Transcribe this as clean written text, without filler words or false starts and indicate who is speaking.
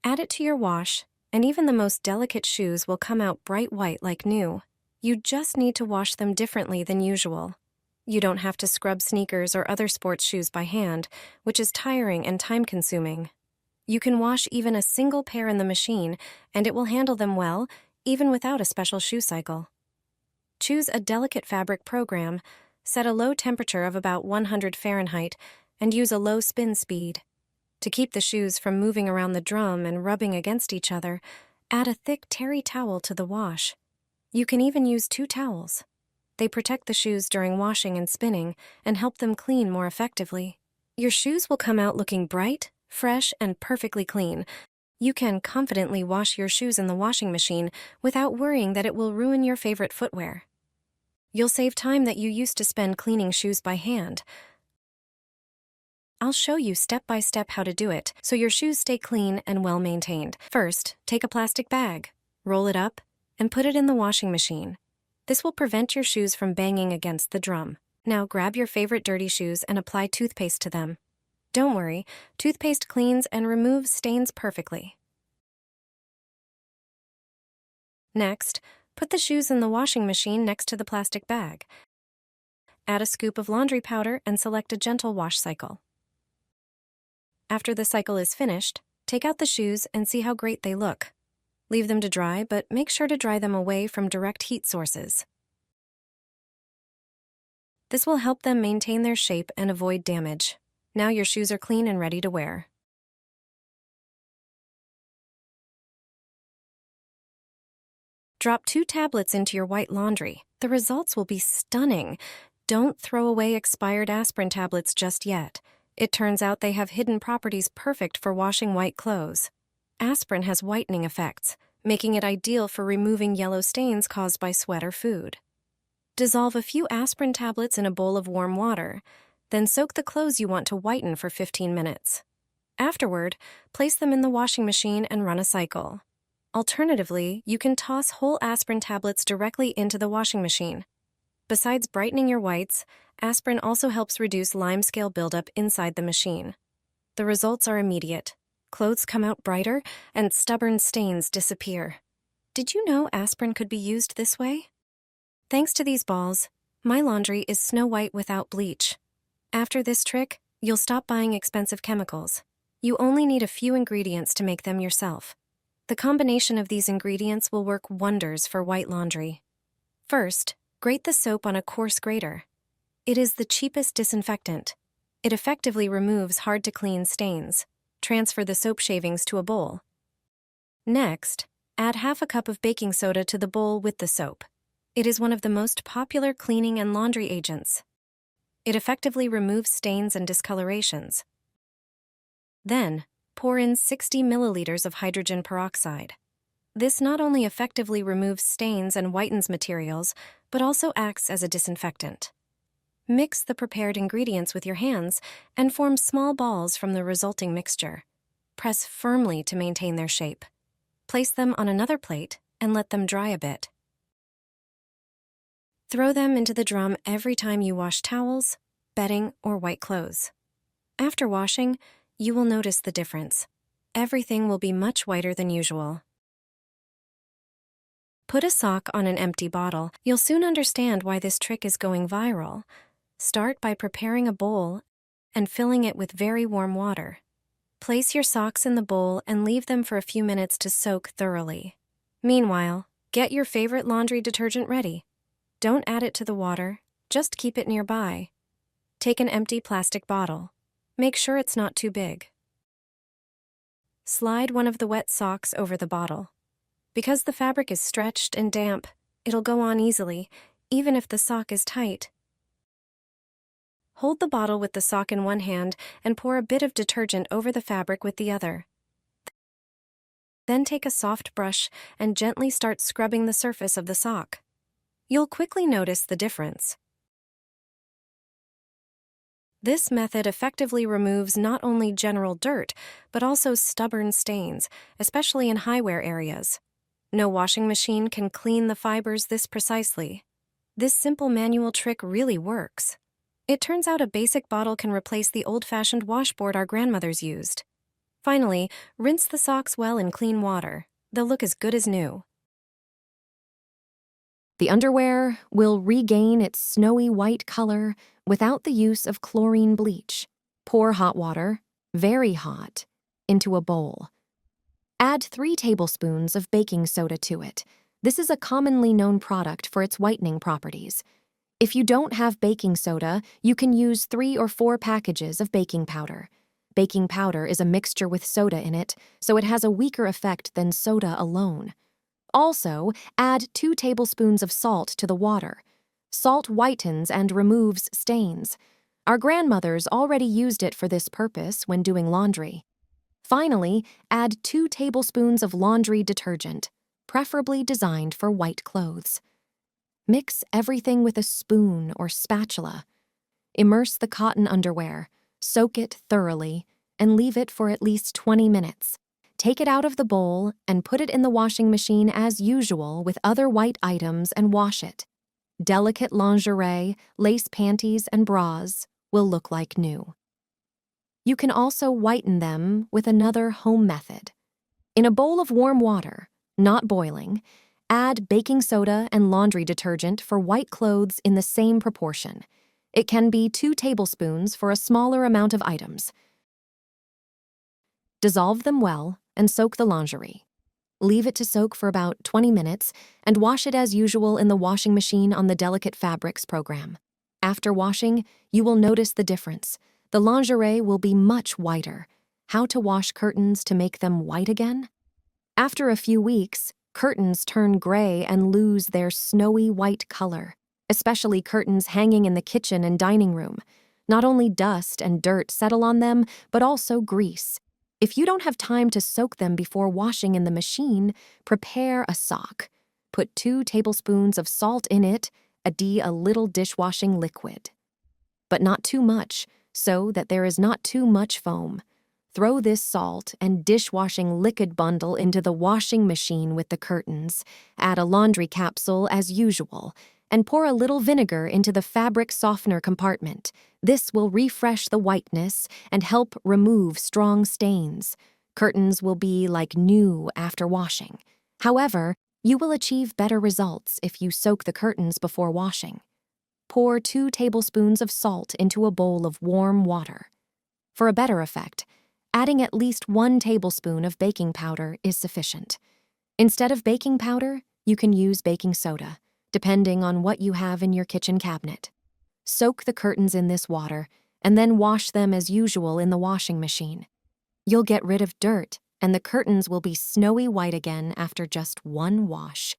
Speaker 1: Add it to your wash, and even the most delicate shoes will come out bright white like new. You just need to wash them differently than usual. You don't have to scrub sneakers or other sports shoes by hand, which is tiring and time-consuming. You can wash even a single pair in the machine, and it will handle them well, even without a special shoe cycle. Choose a delicate fabric program, set a low temperature of about 100 Fahrenheit, and use a low spin speed. To keep the shoes from moving around the drum and rubbing against each other, add a thick terry towel to the wash. You can even use 2 towels. They protect the shoes during washing and spinning and help them clean more effectively. Your shoes will come out looking bright, fresh, and perfectly clean. You can confidently wash your shoes in the washing machine without worrying that it will ruin your favorite footwear. You'll save time that you used to spend cleaning shoes by hand. I'll show you step by step how to do it so your shoes stay clean and well maintained. First, take a plastic bag, roll it up, and put it in the washing machine. This will prevent your shoes from banging against the drum. Now grab your favorite dirty shoes and apply toothpaste to them. Don't worry, toothpaste cleans and removes stains perfectly. Next, put the shoes in the washing machine next to the plastic bag. Add a scoop of laundry powder and select a gentle wash cycle. After the cycle is finished, take out the shoes and see how great they look. Leave them to dry, but make sure to dry them away from direct heat sources. This will help them maintain their shape and avoid damage. Now your shoes are clean and ready to wear. Drop 2 tablets into your white laundry. The results will be stunning. Don't throw away expired aspirin tablets just yet. It turns out they have hidden properties perfect for washing white clothes. Aspirin has whitening effects, making it ideal for removing yellow stains caused by sweat or food. Dissolve a few aspirin tablets in a bowl of warm water, then soak the clothes you want to whiten for 15 minutes. Afterward, place them in the washing machine and run a cycle. Alternatively, you can toss whole aspirin tablets directly into the washing machine. Besides brightening your whites, aspirin also helps reduce limescale buildup inside the machine. The results are immediate. Clothes come out brighter, and stubborn stains disappear. Did you know aspirin could be used this way? Thanks to these balls, my laundry is snow white without bleach. After this trick, you'll stop buying expensive chemicals. You only need a few ingredients to make them yourself. The combination of these ingredients will work wonders for white laundry. First, grate the soap on a coarse grater. It is the cheapest disinfectant. It effectively removes hard-to-clean stains. Transfer the soap shavings to a bowl. Next, add half a cup of baking soda to the bowl with the soap. It is one of the most popular cleaning and laundry agents. It effectively removes stains and discolorations. Then, pour in 60 milliliters of hydrogen peroxide. This not only effectively removes stains and whitens materials, but also acts as a disinfectant. Mix the prepared ingredients with your hands and form small balls from the resulting mixture. Press firmly to maintain their shape. Place them on another plate and let them dry a bit. Throw them into the drum every time you wash towels, bedding, or white clothes. After washing, you will notice the difference. Everything will be much whiter than usual. Put a sock on an empty bottle. You'll soon understand why this trick is going viral. Start by preparing a bowl and filling it with very warm water. Place your socks in the bowl and leave them for a few minutes to soak thoroughly. Meanwhile, get your favorite laundry detergent ready. Don't add it to the water, just keep it nearby. Take an empty plastic bottle. Make sure it's not too big. Slide one of the wet socks over the bottle. Because the fabric is stretched and damp, it'll go on easily, even if the sock is tight. Hold the bottle with the sock in one hand and pour a bit of detergent over the fabric with the other. Then take a soft brush and gently start scrubbing the surface of the sock. You'll quickly notice the difference. This method effectively removes not only general dirt, but also stubborn stains, especially in high-wear areas. No washing machine can clean the fibers this precisely. This simple manual trick really works. It turns out a basic bottle can replace the old-fashioned washboard our grandmothers used. Finally, rinse the socks well in clean water. They'll look as good as new. The underwear will regain its snowy white color without the use of chlorine bleach. Pour hot water, very hot, into a bowl. Add 3 tablespoons of baking soda to it. This is a commonly known product for its whitening properties. If you don't have baking soda, you can use 3 or 4 packages of baking powder. Baking powder is a mixture with soda in it, so it has a weaker effect than soda alone. Also, add 2 tablespoons of salt to the water. Salt whitens and removes stains. Our grandmothers already used it for this purpose when doing laundry. Finally, add 2 tablespoons of laundry detergent, preferably designed for white clothes. Mix everything with a spoon or spatula. Immerse the cotton underwear, soak it thoroughly, and leave it for at least 20 minutes. Take it out of the bowl and put it in the washing machine as usual with other white items and wash it. Delicate lingerie, lace panties, and bras will look like new. You can also whiten them with another home method. In a bowl of warm water, not boiling, add baking soda and laundry detergent for white clothes in the same proportion. It can be 2 tablespoons for a smaller amount of items. Dissolve them well and soak the lingerie. Leave it to soak for about 20 minutes and wash it as usual in the washing machine on the Delicate Fabrics program. After washing, you will notice the difference. The lingerie will be much whiter. How to wash curtains to make them white again? After a few weeks, curtains turn gray and lose their snowy white color, especially curtains hanging in the kitchen and dining room. Not only dust and dirt settle on them, but also grease. If you don't have time to soak them before washing in the machine, prepare a sock. Put 2 tablespoons of salt in it, add a little dishwashing liquid. But not too much, so that there is not too much foam. Throw this salt and dishwashing liquid bundle into the washing machine with the curtains. Add a laundry capsule as usual, and pour a little vinegar into the fabric softener compartment. This will refresh the whiteness and help remove strong stains. Curtains will be like new after washing. However, you will achieve better results if you soak the curtains before washing. Pour 2 tablespoons of salt into a bowl of warm water. For a better effect, adding at least 1 tablespoon of baking powder is sufficient. Instead of baking powder, you can use baking soda, depending on what you have in your kitchen cabinet. Soak the curtains in this water, and then wash them as usual in the washing machine. You'll get rid of dirt, and the curtains will be snowy white again after just 1 wash.